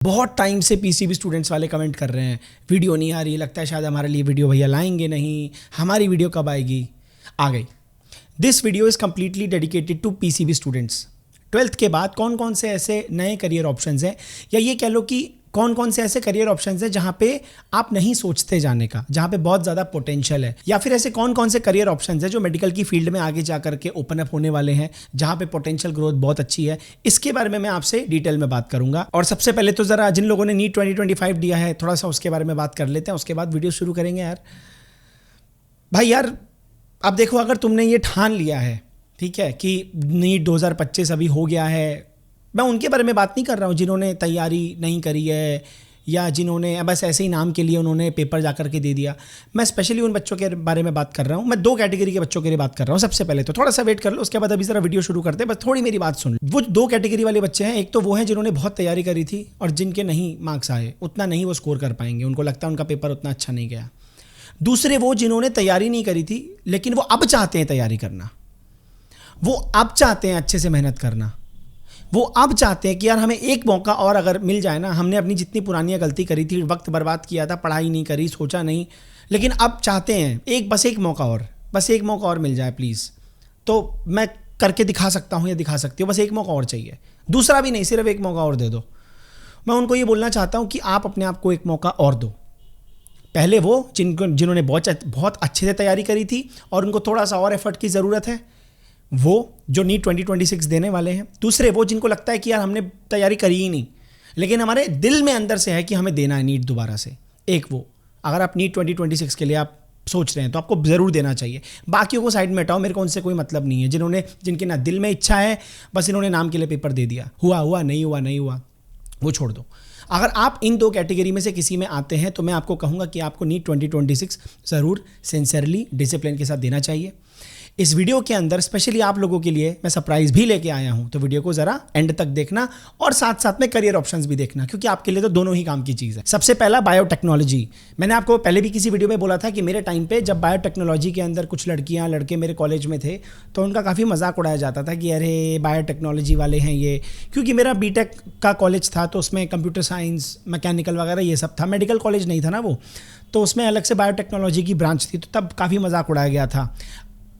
बहुत टाइम से PCB students वाले कमेंट कर रहे हैं, वीडियो नहीं आ रही, लगता है शायद हमारे लिए वीडियो भैया लाएंगे नहीं, हमारी वीडियो कब आएगी। आ गई। This video is completely dedicated to PCB students. 12th के बाद कौन कौन से ऐसे नए करियर ऑप्शंस हैं, या ये कह लो कि कौन कौन से ऐसे करियर ऑप्शंस हैं जहाँ पे आप नहीं सोचते जाने का, जहाँ पे बहुत ज़्यादा पोटेंशियल है, या फिर ऐसे कौन कौन से करियर ऑप्शंस हैं जो मेडिकल की फील्ड में आगे जा करके ओपन अप होने वाले हैं, जहाँ पे पोटेंशियल ग्रोथ बहुत अच्छी है। इसके बारे में मैं आपसे डिटेल में बात करूंगा। और सबसे पहले तो ज़रा जिन लोगों ने नीट 2025 दिया है, थोड़ा सा उसके बारे में बात कर लेते हैं, उसके बाद वीडियो शुरू करेंगे। यार भाई यार, अब देखो, अगर तुमने ये ठान लिया है, ठीक है, कि नीट 2025 अभी हो गया है, मैं उनके बारे में बात नहीं कर रहा हूँ जिन्होंने तैयारी नहीं करी है या जिन्होंने बस ऐसे ही नाम के लिए उन्होंने पेपर जा करके दे दिया। मैं स्पेशली उन बच्चों के बारे में बात कर रहा हूँ। मैं दो कैटेगरी के बच्चों के लिए बात कर रहा हूँ। सबसे पहले तो थोड़ा सा वेट कर लो, उसके बाद अभी ज़रा वीडियो शुरू करते हैं, बस थोड़ी मेरी बात सुन लो। वो दो कैटेगरी वाले बच्चे हैं, एक तो वो हैं जिन्होंने बहुत तैयारी करी थी और जिनके नहीं मार्क्स आए, उतना नहीं वो स्कोर कर पाएंगे, उनको लगता है उनका पेपर उतना अच्छा नहीं गया। दूसरे वो जिन्होंने तैयारी नहीं करी थी लेकिन वो अब चाहते हैं तैयारी करना, वो अब चाहते हैं अच्छे से मेहनत करना, वो अब चाहते हैं कि यार हमें एक मौका और अगर मिल जाए ना, हमने अपनी जितनी पुरानी गलती करी थी, वक्त बर्बाद किया था, पढ़ाई नहीं करी, सोचा नहीं, लेकिन अब चाहते हैं बस एक मौका और, बस एक मौका और मिल जाए प्लीज़, तो मैं करके दिखा सकता हूँ या दिखा सकती हूँ, बस एक मौका और चाहिए, दूसरा भी नहीं, सिर्फ एक मौका और दे दो। मैं उनको ये बोलना चाहता हूँ कि आप अपने आप को एक मौका और दो। पहले वो जिन्होंने बहुत अच्छे से तैयारी करी थी और उनको थोड़ा सा और एफर्ट की ज़रूरत है, वो जो नीट 2026 देने वाले हैं। दूसरे वो जिनको लगता है कि यार हमने तैयारी करी ही नहीं, लेकिन हमारे दिल में अंदर से है कि हमें देना है नीट दोबारा से। एक वो, अगर आप नीट 2026 के लिए आप सोच रहे हैं तो आपको ज़रूर देना चाहिए। बाकियों को साइड में हटाओ, मेरे को उनसे कोई मतलब नहीं है। जिनके ना दिल में इच्छा है, बस इन्होंने नाम के लिए पेपर दे दिया, हुआ नहीं हुआ, वो छोड़ दो। अगर आप इन दो कैटेगरी में से किसी में आते हैं तो मैं आपको कहूँगा कि आपको नीट 2026 ज़रूर सिंसियरली डिसिप्लिन के साथ देना चाहिए। इस वीडियो के अंदर स्पेशली आप लोगों के लिए मैं सरप्राइज़ भी लेके आया हूं, तो वीडियो को ज़रा एंड तक देखना और साथ साथ में करियर ऑप्शंस भी देखना, क्योंकि आपके लिए तो दोनों ही काम की चीज़ है। सबसे पहला बायोटेक्नोलॉजी। मैंने आपको पहले भी किसी वीडियो में बोला था कि मेरे टाइम पे जब बायोटेक्नोलॉजी के अंदर कुछ लड़कियां लड़के मेरे कॉलेज में थे तो उनका काफ़ी मजाक उड़ाया जाता था कि अरे बायोटेक्नोलॉजी वाले हैं ये, क्योंकि मेरा बीटेक का कॉलेज था तो उसमें कंप्यूटर साइंस, मैकेनिकल वगैरह ये सब था। मेडिकल कॉलेज नहीं था ना वो, तो उसमें अलग से बायोटेक्नोलॉजी की ब्रांच थी, तो तब काफ़ी मजाक उड़ाया गया था।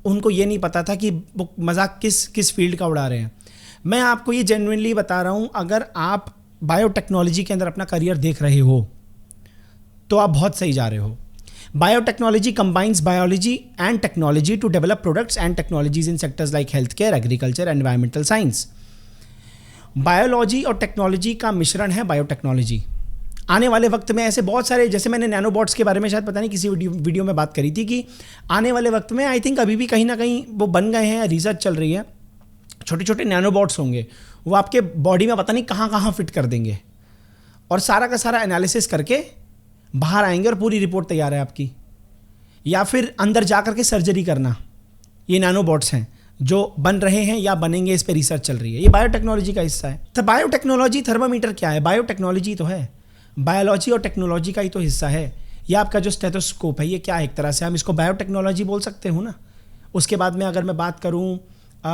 उनको ये नहीं पता था कि वो मजाक किस फील्ड का उड़ा रहे हैं। मैं आपको ये जेन्युइनली बता रहा हूँ, अगर आप बायोटेक्नोलॉजी के अंदर अपना करियर देख रहे हो तो आप बहुत सही जा रहे हो। Biotechnology combines biology and technology to develop products and technologies in sectors like health care, agriculture, environmental science. Biology और टेक्नोलॉजी का मिश्रण है बायोटेक्नोलॉजी। आने वाले वक्त में ऐसे बहुत सारे, जैसे मैंने नैनोबॉट्स के बारे में शायद पता नहीं किसी वीडियो में बात करी थी कि आने वाले वक्त में आई थिंक अभी भी कहीं ना कहीं वो बन गए हैं, रिसर्च चल रही है, छोटे छोटे नैनोबॉट्स होंगे, वो आपके बॉडी में पता नहीं कहाँ कहाँ फिट कर देंगे और सारा का सारा एनालिसिस करके बाहर आएंगे और पूरी रिपोर्ट तैयार है आपकी। या फिर अंदर जा करके सर्जरी करना, ये नैनोबॉट्स हैं जो बन रहे हैं या बनेंगे, इस पर रिसर्च चल रही है। ये बायोटेक्नोलॉजी का हिस्सा है। तो बायोटेक्नोलॉजी, थर्मामीटर क्या है? बायोटेक्नोलॉजी तो है, बायोलॉजी और टेक्नोलॉजी का ही तो हिस्सा है। ये आपका जो स्टेथोस्कोप है, ये क्या है? एक तरह से हम इसको बायोटेक्नोलॉजी बोल सकते हो ना। उसके बाद में अगर मैं बात करूं,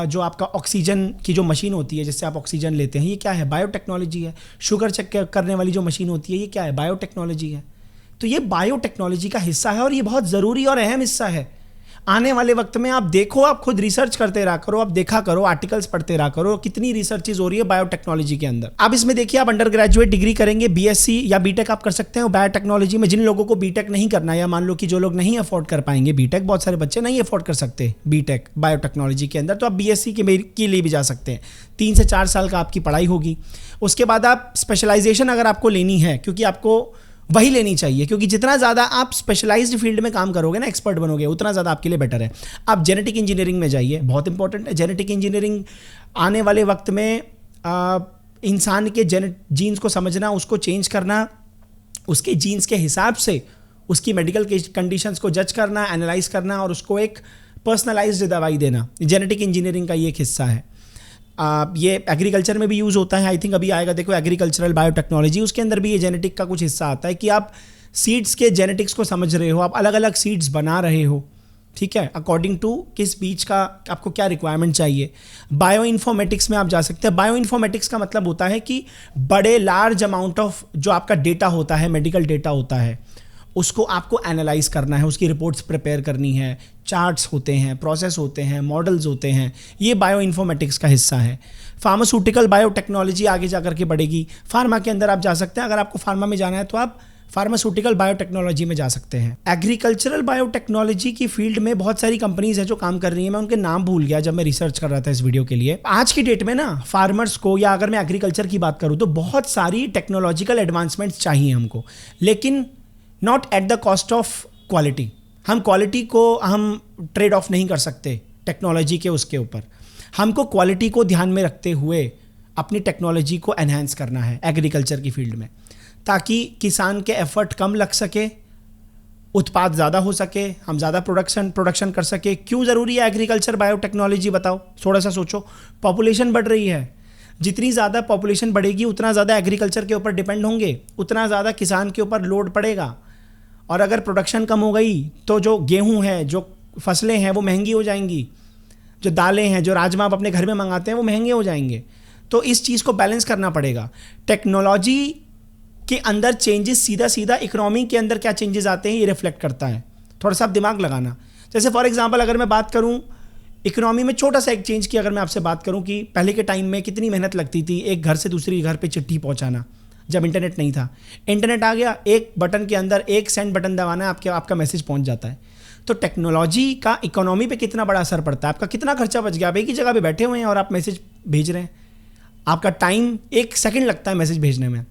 जो आपका ऑक्सीजन की जो मशीन होती है जिससे आप ऑक्सीजन लेते हैं, ये क्या है? बायोटेक्नोलॉजी है। शुगर चेक करने वाली जो मशीन होती है, ये क्या है? बायोटेक्नोलॉजी है। तो ये बायोटेक्नोलॉजी का हिस्सा है और ये बहुत ज़रूरी और अहम हिस्सा है। आने वाले वक्त में आप देखो, आप खुद रिसर्च करते रहा करो, आप देखा करो, आर्टिकल्स पढ़ते रहा करो, कितनी रिसर्चेज हो रही है बायोटेक्नोलॉजी के अंदर। अब इसमें देखिए, आप अंडर ग्रेजुएट डिग्री करेंगे, बीएससी या बीटेक आप कर सकते हैं बायोटेक्नोलॉजी में। जिन लोगों को बीटेक नहीं करना, या मान लो कि जो लोग नहीं अफोर्ड कर पाएंगे बीटेक, बहुत सारे बच्चे नहीं अफोर्ड कर सकते बीटेक बायोटेक्नोलॉजी के अंदर, तो आप बीएससी के लिए भी जा सकते हैं। 3 से 4 साल का आपकी पढ़ाई होगी। उसके बाद आप स्पेशलाइजेशन अगर आपको लेनी है, क्योंकि आपको वही लेनी चाहिए, क्योंकि जितना ज़्यादा आप स्पेशलाइज्ड फील्ड में काम करोगे ना, एक्सपर्ट बनोगे, उतना ज़्यादा आपके लिए बेटर है। आप जेनेटिक इंजीनियरिंग में जाइए, बहुत इंपॉर्टेंट है। जेनेटिक इंजीनियरिंग आने वाले वक्त में इंसान के जीन्स को समझना, उसको चेंज करना, उसके जीन्स के हिसाब से उसकी मेडिकल कंडीशंस को जज करना, एनालाइज करना और उसको एक पर्सनलाइज्ड दवाई देना, जेनेटिक इंजीनियरिंग का ये एक हिस्सा है। ये एग्रीकल्चर में भी यूज़ होता है। आई थिंक अभी आएगा, देखो, एग्रीकल्चरल बायोटेक्नोलॉजी, उसके अंदर भी ये जेनेटिक का कुछ हिस्सा आता है कि आप सीड्स के जेनेटिक्स को समझ रहे हो, आप अलग अलग सीड्स बना रहे हो, ठीक है, अकॉर्डिंग टू किस बीच का आपको क्या रिक्वायरमेंट चाहिए। बायो इन्फॉर्मेटिक्स में आप जा सकते हैं। बायो इन्फॉर्मेटिक्स का मतलब होता है कि बड़े लार्ज अमाउंट ऑफ जो आपका डेटा होता है, मेडिकल डेटा होता है, उसको आपको एनालाइज करना है, उसकी रिपोर्ट्स प्रिपेयर करनी है, चार्ट्स होते हैं, प्रोसेस होते हैं, मॉडल्स होते हैं, ये बायो इन्फॉर्मेटिक्स का हिस्सा है। फार्मास्यूटिकल बायोटेक्नोलॉजी आगे जा करके बढ़ेगी। फार्मा के अंदर आप जा सकते हैं, अगर आपको फार्मा में जाना है तो आप फार्मास्यूटिकल बायोटेक्नोलॉजी में जा सकते हैं। एग्रीकल्चरल बायोटेक्नोलॉजी की फील्ड में बहुत सारी कंपनीज है जो काम कर रही हैं, मैं उनके नाम भूल गया जब मैं रिसर्च कर रहा था इस वीडियो के लिए। आज की डेट में ना फार्मर्स को, या अगर मैं एग्रीकल्चर की बात करूँ तो बहुत सारी टेक्नोलॉजिकल एडवांसमेंट्स चाहिए हमको, लेकिन not at the cost of quality. हम क्वालिटी को हम ट्रेड ऑफ नहीं कर सकते टेक्नोलॉजी के उसके ऊपर। हमको क्वालिटी को ध्यान में रखते हुए अपनी टेक्नोलॉजी को एनहांस करना है एग्रीकल्चर की फील्ड में, ताकि किसान के एफर्ट कम लग सके, उत्पाद ज़्यादा हो सके, हम ज़्यादा प्रोडक्शन कर सके। क्यों ज़रूरी है एग्रीकल्चर बायोटेक्नोलॉजी, बताओ, थोड़ा सा सोचो। पॉपुलेशन बढ़ रही है, जितनी ज़्यादा पॉपुलेशन बढ़ेगी उतना ज़्यादा एग्रीकल्चर के ऊपर डिपेंड होंगे, उतना ज़्यादा किसान के ऊपर लोड पड़ेगा। और अगर प्रोडक्शन कम हो गई तो जो गेहूं है, जो फसलें हैं वो महंगी हो जाएंगी, जो दालें हैं, जो राजमा आप अपने घर में मंगाते हैं वो महंगे हो जाएंगे। तो इस चीज़ को बैलेंस करना पड़ेगा। टेक्नोलॉजी के अंदर चेंजेस सीधा सीधा इकोनॉमी के अंदर क्या चेंजेस आते हैं ये रिफ्लेक्ट करता है। थोड़ा सा आप दिमाग लगाना। जैसे फॉर एग्जांपल अगर मैं बात करूं इकोनॉमी में छोटा सा एक चेंज की, अगर मैं आपसे बात करूं कि पहले के टाइम में कितनी मेहनत लगती थी एक घर से दूसरी घर पे चिट्ठी पहुंचाना, जब इंटरनेट नहीं था। इंटरनेट आ गया, एक बटन के अंदर एक सेंड बटन दबाना है, आपका मैसेज पहुंच जाता है। तो टेक्नोलॉजी का इकोनॉमी पे कितना बड़ा असर पड़ता है, आपका कितना खर्चा बच गया। आप एक ही जगह पे बैठे हुए हैं और आप मैसेज भेज रहे हैं, आपका टाइम 1 सेकंड लगता है मैसेज भेजने में।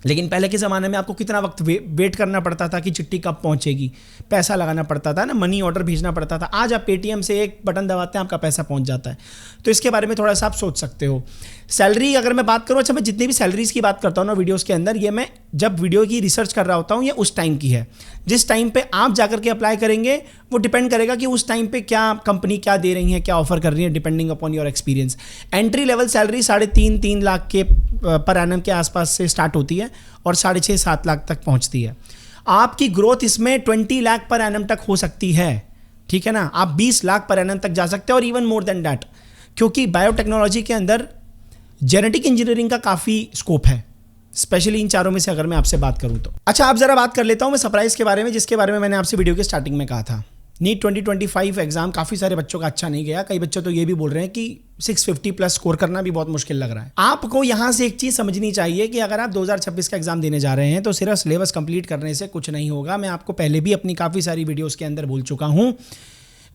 लेकिन पहले के ज़माने में आपको कितना वक्त वेट करना पड़ता था कि चिट्ठी कब पहुंचेगी, पैसा लगाना पड़ता था ना, मनी ऑर्डर भेजना पड़ता था। आज आप पेटीएम से एक बटन दबाते हैं, आपका पैसा पहुंच जाता है। तो इसके बारे में थोड़ा सा आप सोच सकते हो। सैलरी अगर मैं बात करूं, अच्छा मैं जितनी भी सैलरीज़ की बात करता हूं ना वीडियोज़ के अंदर, ये मैं जब वीडियो की रिसर्च कर रहा होता हूँ, ये उस टाइम की है। जिस टाइम पे आप जाकर के अप्लाई करेंगे वो डिपेंड करेगा कि उस टाइम पे क्या कंपनी क्या दे रही है, क्या ऑफर कर रही है, depending upon your experience. Entry level salary 3.5-3 lakh के पर एनम के आसपास से स्टार्ट होती है और 6.5-7 लाख तक पहुंचती है। आपकी ग्रोथ इसमें 20 लाख पर एनम तक हो सकती है, ठीक है ना। आप 20 लाख पर एनम तक जा सकते हैं और इवन मोर देन दैट, क्योंकि बायोटेक्नोलॉजी के अंदर जेनेटिक इंजीनियरिंग का काफ़ी स्कोप है, स्पेशली इन चारों में से अगर मैं आपसे बात करूं तो। अच्छा, आप जरा बात कर लेता हूं मैं सरप्राइज के बारे में, जिसके बारे में मैंने आपसे वीडियो के स्टार्टिंग में कहा था। नीट 2025 एग्जाम काफ़ी सारे बच्चों का अच्छा नहीं गया। कई बच्चे तो ये भी बोल रहे हैं कि 650 प्लस स्कोर करना भी बहुत मुश्किल लग रहा है। आपको यहाँ से एक चीज़ समझनी चाहिए कि अगर आप 2026 का एग्जाम देने जा रहे हैं तो सिर्फ सिलेबस कंप्लीट करने से कुछ नहीं होगा। मैं आपको पहले भी अपनी काफ़ी सारी वीडियोज़ के अंदर बोल चुका हूँ।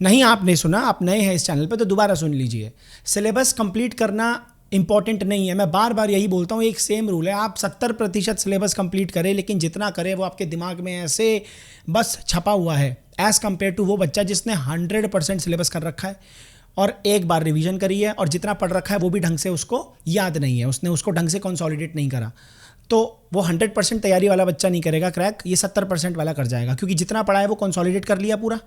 नहीं आपने सुना, आप नए हैं इस चैनल पर तो दोबारा सुन लीजिए। सिलेबस कंप्लीट करना इंपॉर्टेंट नहीं है, मैं बार बार यही बोलता हूँ। एक सेम रूल है, आप 70% सिलेबस कंप्लीट करें, लेकिन जितना करें वो आपके दिमाग में ऐसे बस छपा हुआ है, एज़ कम्पेयर टू वो बच्चा जिसने 100% सिलेबस कर रखा है और एक बार रिवीजन करी है और जितना पढ़ रखा है वो भी ढंग से उसको याद नहीं है, उसने उसको ढंग से कंसोलिडेट नहीं करा। तो वो 100% तैयारी वाला बच्चा नहीं करेगा क्रैक, ये 70% वाला कर जाएगा, क्योंकि जितना पढ़ा है वो कंसोलिडेट कर लिया पूरा,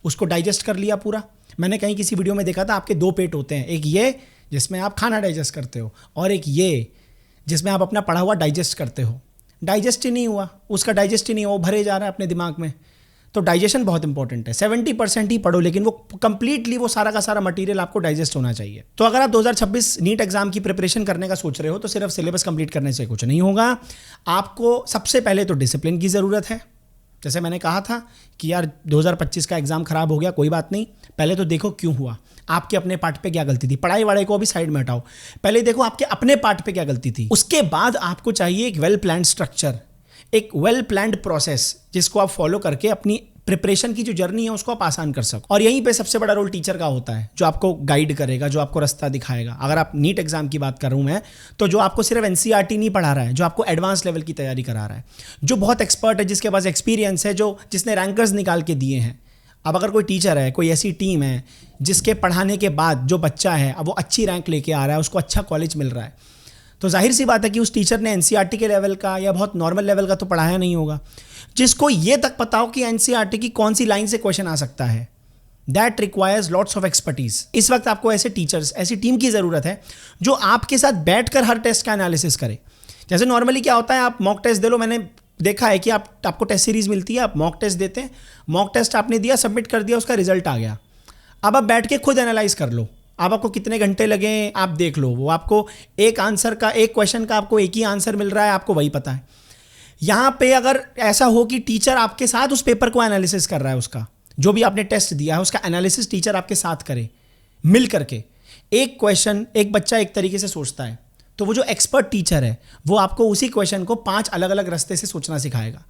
उसको डाइजेस्ट कर लिया पूरा। मैंने कहीं किसी वीडियो में देखा था, आपके 2 पेट होते हैं, एक ये जिसमें आप खाना डाइजेस्ट करते हो और एक ये जिसमें आप अपना पढ़ा हुआ डाइजेस्ट करते हो। डाइजेस्ट ही नहीं हुआ, उसका डाइजेस्ट ही नहीं हुआ, वो भरे जा रहा है अपने दिमाग में। तो डाइजेशन बहुत इंपॉर्टेंट है। 70% ही पढ़ो, लेकिन वो कंप्लीटली वो सारा का सारा मटेरियल आपको डाइजेस्ट होना चाहिए। तो अगर आप 2026 नीट एग्जाम की प्रिपरेशन करने का सोच रहे हो तो सिर्फ सिलेबस कंप्लीट करने से कुछ नहीं होगा। आपको सबसे पहले तो डिसिप्लिन की ज़रूरत है। जैसे मैंने कहा था कि यार 2025 का एग्जाम खराब हो गया, कोई बात नहीं, पहले तो देखो क्यों हुआ, आपके अपने पार्ट पे क्या गलती थी। पढ़ाई वढ़ाई को अभी साइड में हटाओ, पहले देखो आपके अपने पार्ट पे क्या गलती थी। उसके बाद आपको चाहिए एक वेल प्लान्ड स्ट्रक्चर, एक वेल प्लान्ड प्रोसेस, जिसको आप फॉलो करके अपनी प्रिपरेशन की जो जर्नी है उसको आप आसान कर सको। और यहीं पे सबसे बड़ा रोल टीचर का होता है, जो आपको गाइड करेगा, जो आपको रास्ता दिखाएगा। अगर आप नीट एग्जाम की बात कर रहा हूं मैं, तो जो आपको सिर्फ एनसीईआरटी नहीं पढ़ा रहा है, जो आपको एडवांस लेवल की तैयारी करा रहा है, जो बहुत एक्सपर्ट है, जिसके पास एक्सपीरियंस है, जिसने रैंकर्स निकाल के दिए हैं। अब अगर कोई टीचर है, कोई ऐसी टीम है जिसके पढ़ाने के बाद जो बच्चा है अब वो अच्छी रैंक लेके आ रहा है, उसको अच्छा कॉलेज मिल रहा है, तो जाहिर सी बात है कि उस टीचर ने एनसीईआरटी के लेवल का या बहुत नॉर्मल लेवल का तो पढ़ाया नहीं होगा। जिसको ये तक पता हो कि एनसीईआरटी की कौन सी लाइन से क्वेश्चन आ सकता है, that requires lots of expertise. इस वक्त आपको ऐसे टीचर्स, ऐसी टीम की ज़रूरत है जो आपके साथ बैठकर हर टेस्ट का एनालिसिस करे। जैसे नॉर्मली क्या होता है, आप मॉक टेस्ट दे लो, मैंने देखा है कि आपको टेस्ट सीरीज मिलती है, आप मॉक टेस्ट देते हैं, मॉक टेस्ट आपने दिया, सबमिट कर दिया, उसका रिजल्ट आ गया। अब आप बैठ के खुद एनालाइज कर लो, अब आपको कितने घंटे लगे आप देख लो, वो आपको एक क्वेश्चन का आपको एक ही आंसर मिल रहा है, आपको वही पता है। यहाँ पे अगर ऐसा हो कि टीचर आपके साथ उस पेपर को एनालिसिस कर रहा है, उसका जो भी आपने टेस्ट दिया है उसका एनालिसिस टीचर आपके साथ करे मिल करके, एक क्वेश्चन एक बच्चा एक तरीके से सोचता है, तो वो जो एक्सपर्ट टीचर है वो आपको उसी क्वेश्चन को 5 अलग अलग रास्ते से सोचना सिखाएगा।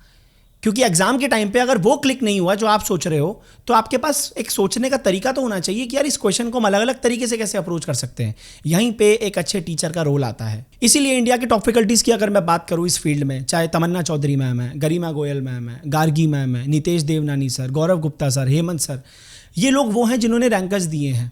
क्योंकि एग्जाम के टाइम पे अगर वो क्लिक नहीं हुआ जो आप सोच रहे हो, तो आपके पास एक सोचने का तरीका तो होना चाहिए कि यार इस क्वेश्चन को हम अलग अलग तरीके से कैसे अप्रोच कर सकते हैं। यहीं पे एक अच्छे टीचर का रोल आता है। इसीलिए इंडिया के टॉप फैकल्टीज की अगर मैं बात करूँ इस फील्ड में, चाहे तमन्ना चौधरी मैम है, गरिमा गोयल मैम है, गार्गी मैम है, नितेश देवनानी सर, गौरव गुप्ता सर, हेमंत सर, ये लोग वो हैं जिन्होंने रैंकर्स दिए हैं।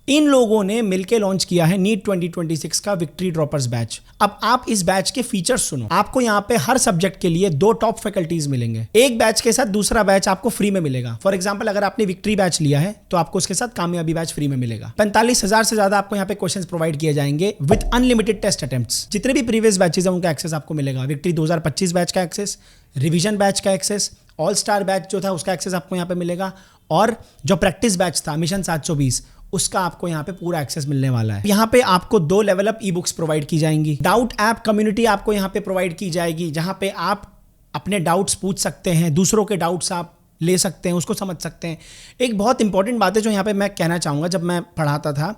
इन लोगों ने मिलकर लॉन्च किया है नीट 2026 का विक्ट्री ड्रॉपर्स बैच। अब आप इस बैच के फीचर्स सुनो। आपको यहाँ पे हर सब्जेक्ट के लिए 2 टॉप फैकल्टीज मिलेंगे। एक बैच के साथ दूसरा बैच आपको फ्री में मिलेगा। फॉर एग्जांपल अगर आपने विक्ट्री बैच लिया है तो आपको उसके साथ कामयाबी बैच फ्री में मिलेगा। 45,000 से ज्यादा आपको यहाँ पे क्वेश्चंस प्रोवाइड किए जाएंगे विद अनलिमिटेड टेस्ट अटेम्प्ट्स। जितने भी प्रीवियस बैचेस हैं उनका एक्सेस आपको मिलेगा। विक्ट्री 2025 बैच का एक्सेस, रिविजन बैच का एक्सेस, ऑल स्टार बैच जो था उसका एक्सेस आपको यहाँ पे मिलेगा, और जो प्रैक्टिस बैच था मिशन 720 उसका आपको यहाँ पे पूरा एक्सेस मिलने वाला है। यहाँ पे आपको 2 level up e books provide की जाएंगी। डाउट ऐप कम्युनिटी आपको यहाँ पे प्रोवाइड की जाएगी, जहाँ पे आप अपने डाउट्स पूछ सकते हैं, दूसरों के डाउट्स आप ले सकते हैं, उसको समझ सकते हैं। एक बहुत इंपॉर्टेंट बात है जो यहाँ पे मैं कहना चाहूँगा, जब मैं पढ़ाता था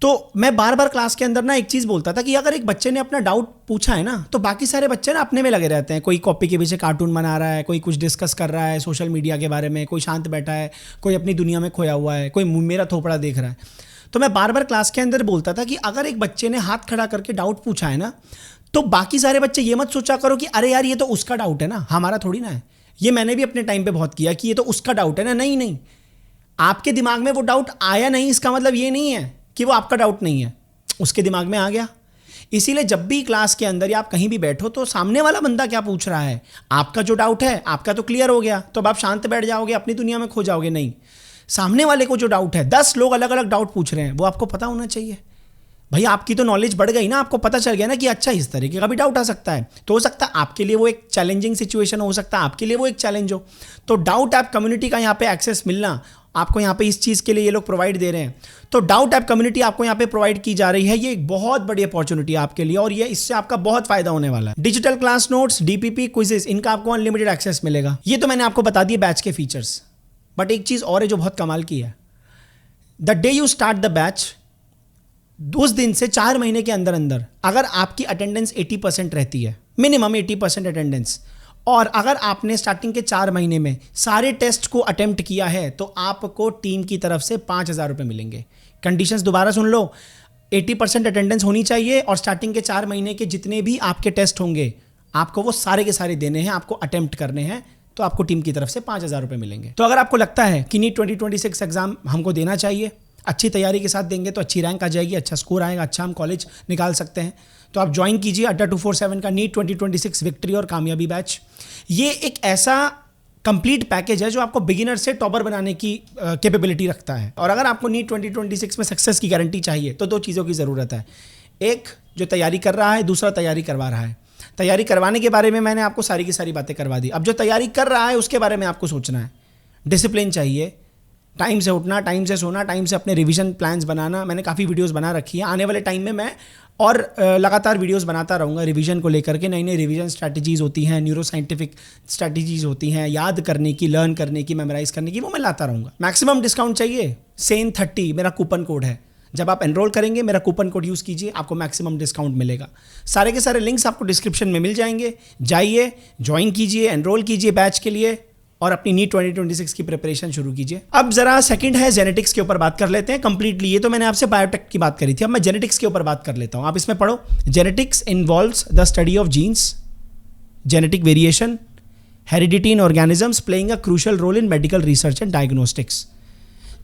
तो मैं बार बार क्लास के अंदर ना एक चीज़ बोलता था कि अगर एक बच्चे ने अपना डाउट पूछा है ना, तो बाकी सारे बच्चे ना अपने में लगे रहते हैं। कोई कॉपी के पीछे कार्टून बना रहा है, कोई कुछ डिस्कस कर रहा है सोशल मीडिया के बारे में, कोई शांत बैठा है, कोई अपनी दुनिया में खोया हुआ है, कोई मेरा थोपड़ा देख रहा है। तो मैं बार बार क्लास के अंदर बोलता था कि अगर एक बच्चे ने हाथ खड़ा करके डाउट पूछा है ना, तो बाकी सारे बच्चे ये मत सोचा करो कि अरे यार ये तो उसका डाउट है ना, हमारा थोड़ी ना है। ये मैंने भी अपने टाइम पे बहुत किया कि ये तो उसका डाउट है ना। नहीं नहीं, आपके दिमाग में वो डाउट आया नहीं, इसका मतलब ये नहीं है कि वो आपका डाउट नहीं है, उसके दिमाग में आ गया। इसीलिए जब भी क्लास के अंदर या आप कहीं भी बैठो तो सामने वाला बंदा क्या पूछ रहा है, आपका जो डाउट है आपका तो क्लियर हो गया, तो अब आप शांत बैठ जाओगे, अपनी दुनिया में खो जाओगे। नहीं, सामने वाले को जो डाउट है, 10 लोग अलग अलग डाउट पूछ रहे हैं, वो आपको पता होना चाहिए। भाई आपकी तो नॉलेज बढ़ गई ना, आपको पता चल गया ना कि अच्छा इस तरीके का भी डाउट आ सकता है। तो हो सकता है आपके लिए वो एक चैलेंजिंग सिचुएशन हो सकता है, आपके लिए वो एक चैलेंज हो। तो डाउट ऐप कम्युनिटी का यहाँ पे एक्सेस मिलना आपको यहाँ पे इस चीज़ के लिए ये लोग प्रोवाइड दे रहे हैं। तो डाउट ऐप कम्युनिटी आपको यहाँ पे प्रोवाइड की जा रही है। ये एक बहुत बड़ी अपॉर्चुनिटी है आपके लिए, और ये इससे आपका बहुत फायदा होने वाला है। Digital class notes, DPP, quizzes, इनका आपको अनलिमिटेड एक्सेस मिलेगा। ये तो मैंने आपको बता दिए बैच के फीचर्स, बट एक चीज़ और है जो बहुत कमाल की है। The day you start the batch, उस दिन से 4 महीने के अंदर अंदर अगर आपकी अटेंडेंस 80% रहती है, मिनिमम 80% अटेंडेंस, और अगर आपने स्टार्टिंग के 4 महीने में सारे टेस्ट को अटेम्प्ट किया है, तो आपको टीम की तरफ से 5,000 रुपये मिलेंगे। कंडीशंस दोबारा सुन लो, 80% अटेंडेंस होनी चाहिए, और स्टार्टिंग के 4 महीने के जितने भी आपके टेस्ट होंगे आपको वो सारे के सारे देने हैं, आपको अटेम्प्ट करने हैं, तो आपको टीम की तरफ से 5,000 रुपये मिलेंगे। तो अगर आपको लगता है कि नीट 2026 एग्जाम हमको देना चाहिए, अच्छी तैयारी के साथ देंगे तो अच्छी रैंक आ जाएगी, अच्छा स्कोर आएगा, अच्छा हम कॉलेज निकाल सकते हैं, तो आप ज्वाइन कीजिए अड्डा 247 का नीट 2026 विक्ट्री और कामयाबी बैच। ये एक ऐसा कंप्लीट पैकेज है जो आपको बिगिनर से टॉपर बनाने की कैपेबिलिटी रखता है। और अगर आपको नीट 2026 में सक्सेस की गारंटी चाहिए तो 2 चीज़ों की ज़रूरत है। एक जो तैयारी कर रहा है, दूसरा तैयारी करवा रहा है। तैयारी करवाने के बारे में मैंने आपको सारी की सारी बातें करवा दी। अब जो तैयारी कर रहा है उसके बारे में आपको सोचना है। डिसिप्लिन चाहिए, टाइम से उठना, टाइम से सोना, टाइम से अपने रिवीजन प्लान्स बनाना। मैंने काफ़ी वीडियोस बना रखी है, आने वाले टाइम में मैं और लगातार वीडियोस बनाता रहूँगा रिवीजन को लेकर के। नई नई रिवीजन स्ट्रैटेजीज़ होती हैं, न्यूरो साइंटिफिक स्ट्रैटेजीज़ होती हैं, याद करने की, लर्न करने की, मेमोराइज करने की, वो मैं लाता रहूँगा। मैक्सिमम डिस्काउंट चाहिए, SANE30 मेरा कूपन कोड है। जब आप एनरोल करेंगे मेरा कूपन कोड यूज़ कीजिए, आपको मैक्सिमम डिस्काउंट मिलेगा। सारे के सारे लिंक्स आपको डिस्क्रिप्शन में मिल जाएंगे, जाइए, ज्वाइन कीजिए, एनरोल कीजिए बैच के लिए, और अपनी नीट 2026 की प्रिपरेशन शुरू कीजिए। अब जरा सेकंड है जेनेटिक्स के ऊपर बात कर लेते हैं कंप्लीटली। ये तो मैंने आपसे बायोटेक की बात करी थी, अब मैं जेनेटिक्स के ऊपर बात कर लेता हूँ। आप इसमें पढ़ो, genetics involves the study of genes, genetic variation, heredity in organisms playing a crucial role in medical research and diagnostics.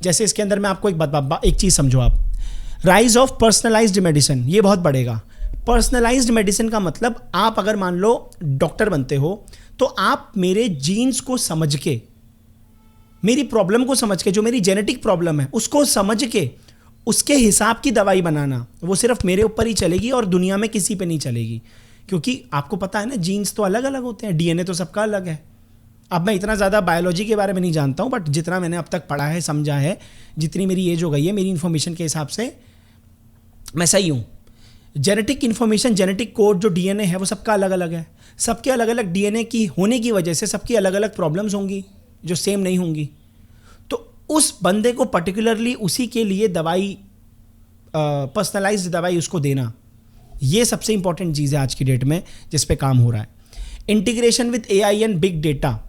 जैसे इसके अंदर मैं आपको एक चीज़ समझो आप, राइज ऑफ पर्सनलाइज्ड मेडिसिन, ये बहुत बढ़ेगा। पर्सनलाइज्ड मेडिसिन का मतलब आप अगर मान लो डॉक्टर बनते हो तो आप मेरे जीन्स को समझ के, मेरी प्रॉब्लम को समझ के, जो मेरी जेनेटिक प्रॉब्लम है उसको समझ के उसके हिसाब की दवाई बनाना, वो सिर्फ मेरे ऊपर ही चलेगी और दुनिया में किसी पे नहीं चलेगी। क्योंकि आपको पता है ना, जीन्स तो अलग अलग होते हैं, डीएनए तो सबका अलग है। अब मैं इतना ज़्यादा बायोलॉजी के बारे में नहीं जानता हूँ, बट जितना मैंने अब तक पढ़ा है, समझा है, जितनी मेरी एज हो गई है, मेरी इन्फॉर्मेशन के हिसाब से मैं सही हूँ। जेनेटिक इन्फॉर्मेशन, जेनेटिक कोड जो डीएनए है वो सबका अलग अलग है। सबके अलग अलग डीएनए की होने की वजह से सबकी अलग अलग प्रॉब्लम्स होंगी जो सेम नहीं होंगी। तो उस बंदे को पर्टिकुलरली उसी के लिए दवाई, पर्सनलाइज्ड दवाई उसको देना, ये सबसे इंपॉर्टेंट चीज़ है आज की डेट में जिस पे काम हो रहा है। Integration with AI and big data,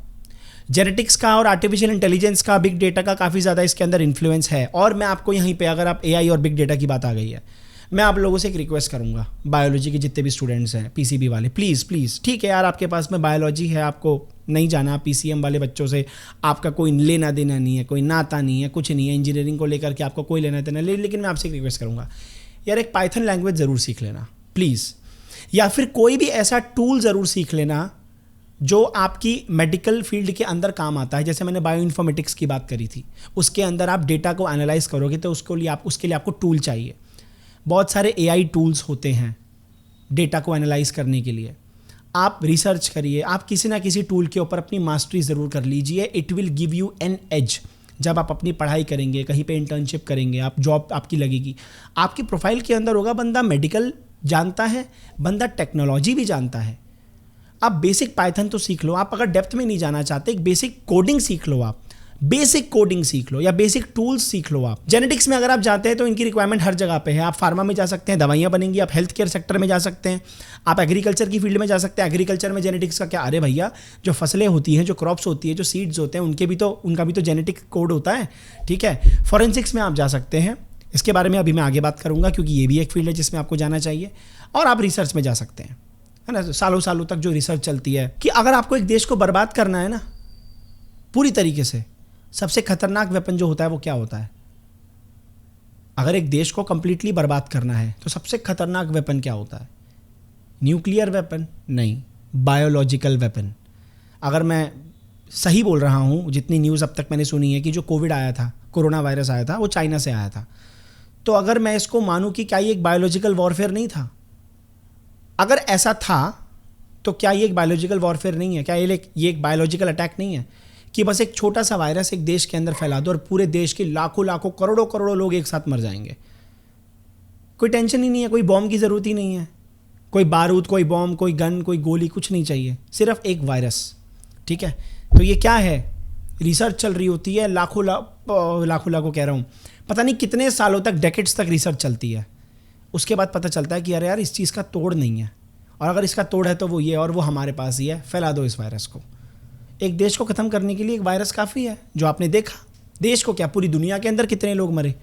genetics का और आर्टिफिशियल इंटेलिजेंस का, बिग डेटा का काफ़ी ज़्यादा इसके अंदर इन्फ्लुएंस है। और मैं आपको यहीं पे, अगर आप एआई और बिग डेटा की बात आ गई है, मैं आप लोगों से एक रिक्वेस्ट करूंगा, बायोलॉजी के जितने भी स्टूडेंट्स हैं, पीसीबी वाले, प्लीज़ ठीक है यार, आपके पास में बायोलॉजी है, आपको नहीं जाना, पीसीएम वाले बच्चों से आपका कोई लेना देना नहीं है, कोई नाता नहीं है, कुछ नहीं है, इंजीनियरिंग को लेकर के आपको कोई लेना देना, लेकिन मैं आपसे एक रिक्वेस्ट करूँगा यार, एक पाइथन लैंग्वेज ज़रूर सीख लेना प्लीज़, या फिर कोई भी ऐसा टूल ज़रूर सीख लेना जो आपकी मेडिकल फील्ड के अंदर काम आता है। जैसे मैंने बायो इन्फॉर्मेटिक्स की बात करी थी, उसके अंदर आप डेटा को एनालाइज करोगे तो उसके लिए आपको टूल चाहिए। बहुत सारे एआई टूल्स होते हैं डेटा को एनालाइज करने के लिए। आप रिसर्च करिए, आप किसी ना किसी टूल के ऊपर अपनी मास्टरी ज़रूर कर लीजिए। It will give you an edge. जब आप अपनी पढ़ाई करेंगे, कहीं पे इंटर्नशिप करेंगे, आप जॉब आपकी लगेगी, आपकी प्रोफाइल के अंदर होगा बंदा मेडिकल जानता है, बंदा टेक्नोलॉजी भी जानता है। आप बेसिक पाइथन तो सीख लो। आप अगर डेप्थ में नहीं जाना चाहते, एक बेसिक कोडिंग सीख लो, आप बेसिक कोडिंग सीख लो या बेसिक टूल्स सीख लो। आप जेनेटिक्स में अगर आप जाते हैं तो इनकी रिक्वायरमेंट हर जगह पे है। आप फार्मा में जा सकते हैं, दवाइयाँ बनेंगी, आप हेल्थ केयर सेक्टर में जा सकते हैं, आप एग्रीकल्चर की फील्ड में जा सकते हैं। एग्रीकल्चर में जेनेटिक्स का क्या, अरे भैया जो फसलें होती हैं, जो क्रॉप्स होती है, जो सीड्स होते हैं, उनका भी तो जेनेटिक कोड होता है, ठीक है। फॉरेंसिक्स में आप जा सकते हैं, इसके बारे में अभी मैं आगे बात करूंगा क्योंकि ये भी एक फील्ड है जिसमें आपको जाना चाहिए। और आप रिसर्च में जा सकते हैं, है ना, सालों सालों तक जो रिसर्च चलती है कि अगर आपको एक देश को बर्बाद करना है ना पूरी तरीके से, सबसे खतरनाक वेपन जो होता है वो क्या होता है? अगर एक देश को कंप्लीटली बर्बाद करना है तो सबसे खतरनाक वेपन क्या होता है? न्यूक्लियर वेपन नहीं, बायोलॉजिकल वेपन। अगर मैं सही बोल रहा हूँ, जितनी न्यूज़ अब तक मैंने सुनी है कि जो कोविड आया था, कोरोना वायरस आया था, वो चाइना से आया था, तो अगर मैं इसको मानूं कि क्या ये एक बायोलॉजिकल वॉरफेयर नहीं था? अगर ऐसा था तो क्या ये एक बायोलॉजिकल वॉरफेयर नहीं है? क्या ये एक बायोलॉजिकल अटैक नहीं है कि बस एक छोटा सा वायरस एक देश के अंदर फैला दो और पूरे देश के लाखों लाखों करोड़ों करोड़ों लोग एक साथ मर जाएंगे? कोई टेंशन ही नहीं है, कोई बॉम्ब की ज़रूरत ही नहीं है, कोई बारूद, कोई बॉम्ब, कोई गन, कोई गोली, कुछ नहीं चाहिए, सिर्फ एक वायरस, ठीक है। तो ये क्या है? रिसर्च चल रही होती है, लाखों लाखों कह रहा हूँ, पता नहीं कितने सालों तक, डेकेड्स तक रिसर्च चलती है। उसके बाद पता चलता है कि अरे यार इस चीज़ का तोड़ नहीं है, और अगर इसका तोड़ है तो वो ये, और वो हमारे पास ही है, फैला दो इस वायरस को। एक देश को ख़त्म करने के लिए एक वायरस काफ़ी है, जो आपने देखा। देश को क्या, पूरी दुनिया के अंदर कितने लोग मरे।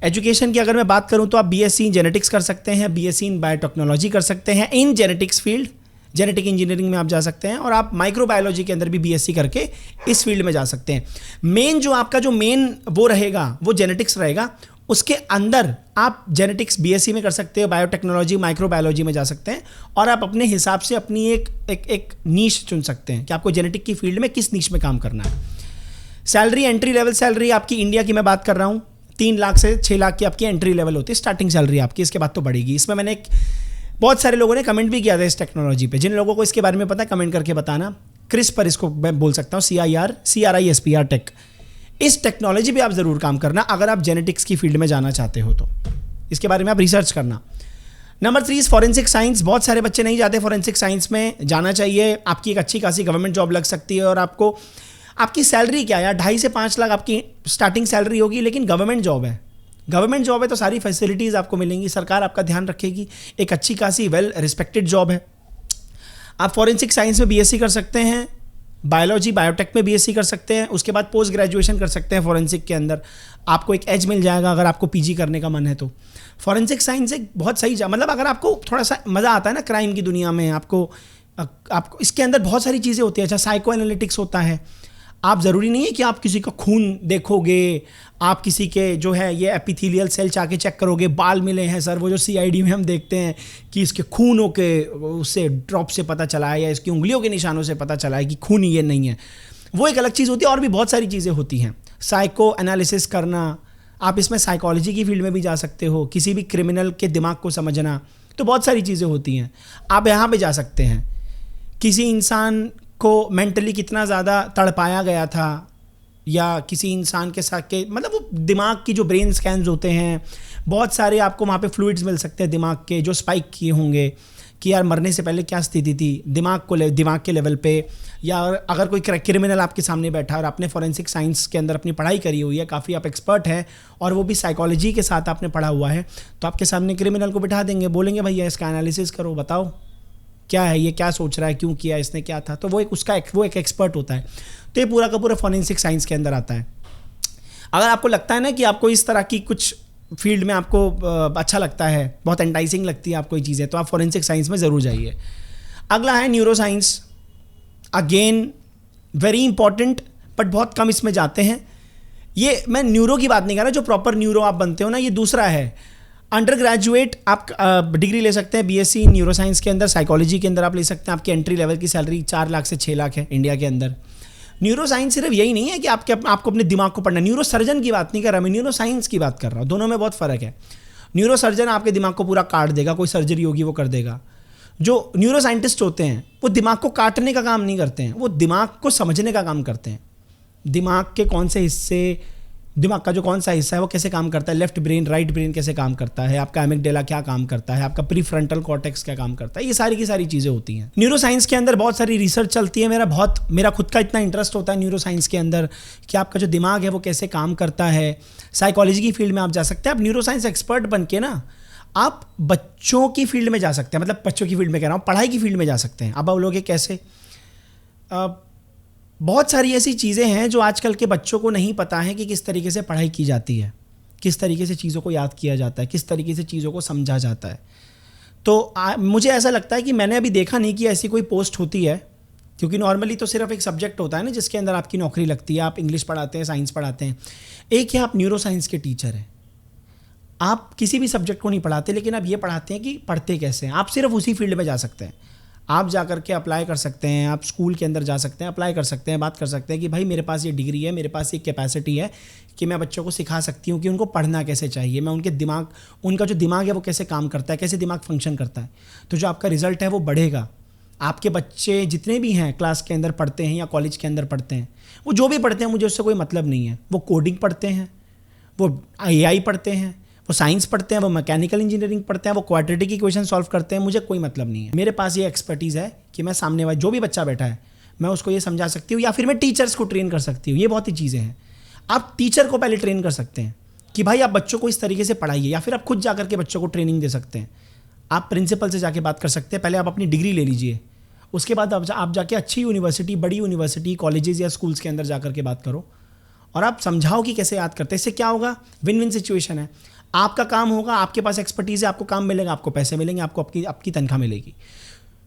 एजुकेशन की अगर मैं बात करूं तो आप बीएससी इन जेनेटिक्स कर सकते हैं, बीएससी इन बायोटेक्नोलॉजी कर सकते हैं, in genetics field, genetic engineering में आप जा सकते हैं, और आप माइक्रोबायोलॉजी के अंदर भी बीएससी करके इस फील्ड में जा सकते हैं। मेन जो आपका जो मेन वो रहेगा वो जेनेटिक्स रहेगा, उसके अंदर आप जेनेटिक्स बीएससी में कर सकते हो, बायोटेक्नोलॉजी, माइक्रोबायोलॉजी में जा सकते हैं, और आप अपने हिसाब से अपनी एक नीश चुन सकते हैं कि आपको जेनेटिक की फील्ड में किस नीश में काम करना है। सैलरी, एंट्री लेवल सैलरी आपकी, इंडिया की मैं बात कर रहा हूँ, 3 लाख से 6 लाख की आपकी एंट्री लेवल होती है, स्टार्टिंग सैलरी आपकी, इसके बाद तो बढ़ेगी। इसमें मैंने बहुत सारे लोगों ने कमेंट भी किया था इस टेक्नोलॉजी पे। जिन लोगों को इसके बारे में पता है कमेंट करके बताना। क्रिस्पर इसको मैं बोल सकता हूँ, CRISPR टेक। इस टेक्नोलॉजी पे आप ज़रूर काम करना अगर आप जेनेटिक्स की फील्ड में जाना चाहते हो तो इसके बारे में आप रिसर्च करना। Number 3 is forensic science. बहुत सारे बच्चे नहीं जाते फॉरेंसिक साइंस में, जाना चाहिए। आपकी एक अच्छी खासी गवर्नमेंट जॉब लग सकती है, और आपको आपकी सैलरी क्या यार, 2.5 से 5 लाख आपकी स्टार्टिंग सैलरी होगी, लेकिन गवर्नमेंट जॉब है। गवर्नमेंट जॉब है तो सारी फैसिलिटीज़ आपको मिलेंगी, सरकार आपका ध्यान रखेगी, एक अच्छी खासी वेल रिस्पेक्टेड जॉब है। आप फॉरेंसिक साइंस में बीएससी कर सकते हैं, बायोलॉजी बायोटेक में बीएससी कर सकते हैं, उसके बाद पोस्ट ग्रेजुएशन कर सकते हैं फॉरेंसिक के अंदर। आपको एक एज मिल जाएगा अगर आपको पीजी करने का मन है तो। फॉरेंसिक साइंस एक बहुत सही मतलब अगर आपको थोड़ा सा मज़ा आता है ना क्राइम की दुनिया में, आपको इसके अंदर बहुत सारी चीज़ें होती हैं। अच्छा, साइको एनालिटिक्स होता है। आप ज़रूरी नहीं है कि आप किसी का खून देखोगे, आप किसी के जो है ये एपिथेलियल सेल चाके चेक करोगे, बाल मिले हैं सर, वो जो CID में हम देखते हैं कि इसके खूनों के उससे ड्रॉप से पता चला है या इसकी उंगलियों के निशानों से पता चला है कि खून ये नहीं है, वो एक अलग चीज़ होती है। और भी बहुत सारी चीज़ें होती हैं। साइको एनालिसिस करना, आप इसमें साइकोलॉजी की फील्ड में भी जा सकते हो, किसी भी क्रिमिनल के दिमाग को समझना, तो बहुत सारी चीज़ें होती हैं। आप यहाँ पे जा सकते हैं, किसी इंसान को मेंटली कितना ज़्यादा तड़पाया गया था, या किसी इंसान के साथ के मतलब वो दिमाग की जो ब्रेन स्कैन्स होते हैं, बहुत सारे आपको वहाँ पे फ्लूइड्स मिल सकते हैं दिमाग के जो स्पाइक किए होंगे कि यार मरने से पहले क्या स्थिति थी दिमाग के लेवल पे। या अगर कोई क्रिमिनल आपके सामने बैठा है और आपने फॉरेंसिक साइंस के अंदर अपनी पढ़ाई करी हुई है, काफ़ी आप एक्सपर्ट हैं और वो भी साइकोलॉजी के साथ आपने पढ़ा हुआ है, तो आपके सामने क्रिमिनल को बिठा देंगे, बोलेंगे भैया इसका एनालिसिस करो, बताओ क्या है ये, क्या सोच रहा है, क्यों किया इसने, क्या था। तो वो एक एक्सपर्ट होता है। तो ये पूरा का पूरा फॉरेंसिक साइंस के अंदर आता है। अगर आपको लगता है ना कि आपको इस तरह की कुछ फील्ड में आपको अच्छा लगता है, बहुत एंटाइसिंग लगती है आपको ये चीज़ें, तो आप फॉरेंसिक साइंस में ज़रूर जाइए। अगला है neuro science. Again very important, but बहुत कम इसमें जाते हैं। ये मैं न्यूरो की बात नहीं कर रहा, जो प्रॉपर न्यूरो आप बनते हो ना, ये दूसरा है। अंडर ग्रेजुएट आप डिग्री ले सकते हैं बीएससी न्यूरो साइंस के अंदर, साइकोलॉजी के अंदर आप ले सकते हैं। आपकी एंट्री लेवल की सैलरी 4 लाख से 6 लाख है इंडिया के अंदर। न्यूरो साइंस सिर्फ यही नहीं है कि आपको अपने दिमाग को पढ़ना। न्यूरो सर्जन की बात नहीं कर रहा मैं, न्यूरो साइंस की बात कर रहा हूँ। दोनों में बहुत फ़र्क है। न्यूरो सर्जन आपके दिमाग को पूरा काट देगा, कोई सर्जरी होगी वो कर देगा। जो न्यूरो साइंटिस्ट होते हैं वो दिमाग को काटने का काम नहीं करते हैं, वो दिमाग को समझने का काम करते हैं। दिमाग के कौन से हिस्से, दिमाग का जो कौन सा हिस्सा है वो कैसे काम करता है, लेफ्ट ब्रेन राइट ब्रेन कैसे काम करता है, आपका एमिगडाला क्या काम करता है, आपका प्रीफ्रंटल कॉर्टेक्स क्या काम करता है, ये सारी की सारी चीज़ें होती हैं। न्यूरो साइंस के अंदर बहुत सारी रिसर्च चलती है। मेरा खुद का इतना इंटरेस्ट होता है न्यूरो साइंस के अंदर कि आपका जो दिमाग है वो कैसे काम करता है। साइकोलॉजी की फील्ड में आप जा सकते हैं। आप न्यूरो साइंस एक्सपर्ट बन के ना आप बच्चों की फील्ड में जा सकते हैं, मतलब बच्चों की फील्ड में कह रहा हूँ, पढ़ाई की फील्ड में जा सकते हैं। अब आप लोग कैसे, बहुत सारी ऐसी चीज़ें हैं जो आजकल के बच्चों को नहीं पता है कि किस तरीके से पढ़ाई की जाती है, किस तरीके से चीज़ों को याद किया जाता है, किस तरीके से चीज़ों को समझा जाता है। तो मुझे ऐसा लगता है कि मैंने अभी देखा नहीं कि ऐसी कोई पोस्ट होती है, क्योंकि नॉर्मली तो सिर्फ एक सब्जेक्ट होता है ना जिसके अंदर आपकी नौकरी लगती है। आप इंग्लिश पढ़ाते हैं, साइंस पढ़ाते हैं। एक है आप न्यूरो साइंस के टीचर हैं, आप किसी भी सब्जेक्ट को नहीं पढ़ाते, लेकिन आप ये पढ़ाते हैं कि पढ़ते कैसे हैं। आप सिर्फ उसी फील्ड में जा सकते हैं। आप जा कर के अप्लाई कर सकते हैं, आप स्कूल के अंदर जा सकते हैं, अप्लाई कर सकते हैं, बात कर सकते हैं कि भाई मेरे पास ये डिग्री है, मेरे पास ये कैपेसिटी है कि मैं बच्चों को सिखा सकती हूँ कि उनको पढ़ना कैसे चाहिए, मैं उनका जो दिमाग है वो कैसे काम करता है, कैसे दिमाग फंक्शन करता है। तो जो आपका रिजल्ट है वो बढ़ेगा। आपके बच्चे जितने भी हैं क्लास के अंदर पढ़ते हैं या कॉलेज के अंदर पढ़ते हैं, वो जो भी पढ़ते हैं मुझे उससे कोई मतलब नहीं है। वो कोडिंग पढ़ते हैं, वो AI पढ़ते हैं, वो साइंस पढ़ते हैं, वो मैकेनिकल इंजीनियरिंग पढ़ते हैं, वो क्वाड्रेटिक इक्वेशन सॉल्व करते हैं, मुझे कोई मतलब नहीं है। मेरे पास ये एक्सपर्टीज़ है कि मैं सामने वाला जो भी बच्चा बैठा है मैं उसको ये समझा सकती हूँ, या फिर मैं टीचर्स को ट्रेन कर सकती हूँ। ये बहुत ही चीज़ें हैं। आप टीचर को पहले ट्रेन कर सकते हैं कि भाई आप बच्चों को इस तरीके से पढ़ाइए, या फिर आप खुद जाकर के बच्चों को ट्रेनिंग दे सकते हैं। आप प्रिंसिपल से जाके बात कर सकते हैं। पहले आप अपनी डिग्री ले लीजिए, उसके बाद आप जाके अच्छी यूनिवर्सिटी, बड़ी यूनिवर्सिटी, कॉलेजेस या स्कूल्स के अंदर जाकर के बात करो और आप समझाओ कि कैसे याद करते हैं। इससे क्या होगा, विन विन सिचुएशन है। आपका काम होगा, आपके पास एक्सपर्टीज़ है, आपको काम मिलेगा, आपको पैसे मिलेंगे, आपको आपकी तनख्वाह मिलेगी।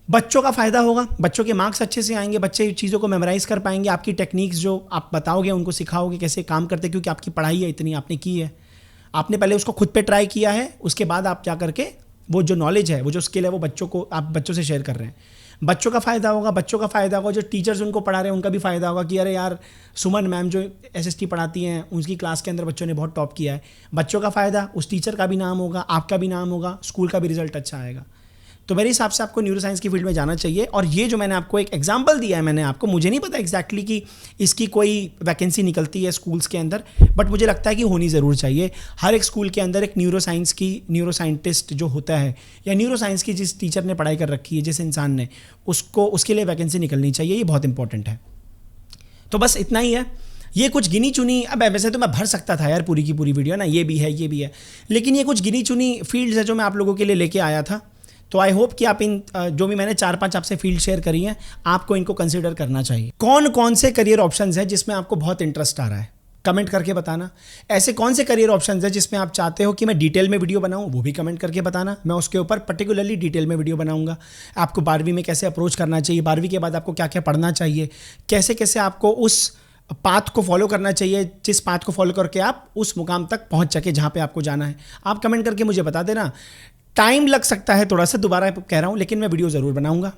बच्चों का फ़ायदा होगा, बच्चों के मार्क्स अच्छे से आएंगे, बच्चे चीज़ों को मेमोराइज़ कर पाएंगे। आपकी टेक्निक्स जो आप बताओगे उनको सिखाओगे कैसे काम करते, क्योंकि आपकी पढ़ाई है इतनी आपने की है, आपने पहले उसको खुद पे ट्राई किया है, उसके बाद आप जा करके वो जो नॉलेज है, वो जो स्किल है, वो आप बच्चों से शेयर कर रहे हैं। बच्चों का फ़ायदा होगा, जो टीचर्स उनको पढ़ा रहे हैं उनका भी फ़ायदा होगा कि अरे यार सुमन मैम जो SST पढ़ाती हैं उनकी क्लास के अंदर बच्चों ने बहुत टॉप किया है। बच्चों का फ़ायदा, उस टीचर का भी नाम होगा, आपका भी नाम होगा, स्कूल का भी रिजल्ट अच्छा आएगा। तो मेरे हिसाब से आपको न्यूरो साइंस की फील्ड में जाना चाहिए। और ये जो मैंने आपको एक एग्जांपल दिया है, मैंने आपको, मुझे नहीं पता एग्जैक्टली कि इसकी कोई वैकेंसी निकलती है स्कूल्स के अंदर, बट मुझे लगता है कि होनी ज़रूर चाहिए। हर एक स्कूल के अंदर एक न्यूरो साइंटिस्ट जो होता है, या न्यूरो साइंस की जिस टीचर ने पढ़ाई कर रखी है, जिस इंसान ने, उसके लिए वैकेंसी निकलनी चाहिए। ये बहुत इंपॉर्टेंट है। तो बस इतना ही है। ये कुछ गिनी चुनी, अब वैसे तो मैं भर सकता था यार पूरी की पूरी वीडियो ना, ये भी है, लेकिन ये कुछ गिनी चुनी फील्ड्स है जो मैं आप लोगों के लिए लेके आया था। तो आई होप कि आप इन जो भी मैंने 4-5 आपसे फील्ड शेयर करी हैं, आपको इनको कंसिडर करना चाहिए। कौन कौन से करियर ऑप्शंस हैं जिसमें आपको बहुत इंटरेस्ट आ रहा है, कमेंट करके बताना। ऐसे कौन से करियर ऑप्शंस हैं जिसमें आप चाहते हो कि मैं डिटेल में वीडियो बनाऊं, वो भी कमेंट करके बताना। मैं उसके ऊपर पर्टिकुलरली डिटेल में वीडियो बनाऊंगा। आपको 12वीं में कैसे अप्रोच करना चाहिए, 12वीं के बाद आपको क्या क्या पढ़ना चाहिए, कैसे कैसे आपको उस पाथ को फॉलो करना चाहिए, जिस पाथ को फॉलो करके आप उस मुकाम तक पहुंच सके जहां पे आपको जाना है। आप कमेंट करके मुझे बता देना। टाइम लग सकता है थोड़ा सा, दोबारा कह रहा हूं, लेकिन मैं वीडियो ज़रूर बनाऊंगा।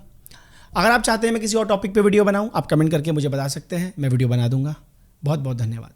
अगर आप चाहते हैं मैं किसी और टॉपिक पे वीडियो बनाऊं, आप कमेंट करके मुझे बता सकते हैं, मैं वीडियो बना दूंगा। बहुत बहुत धन्यवाद।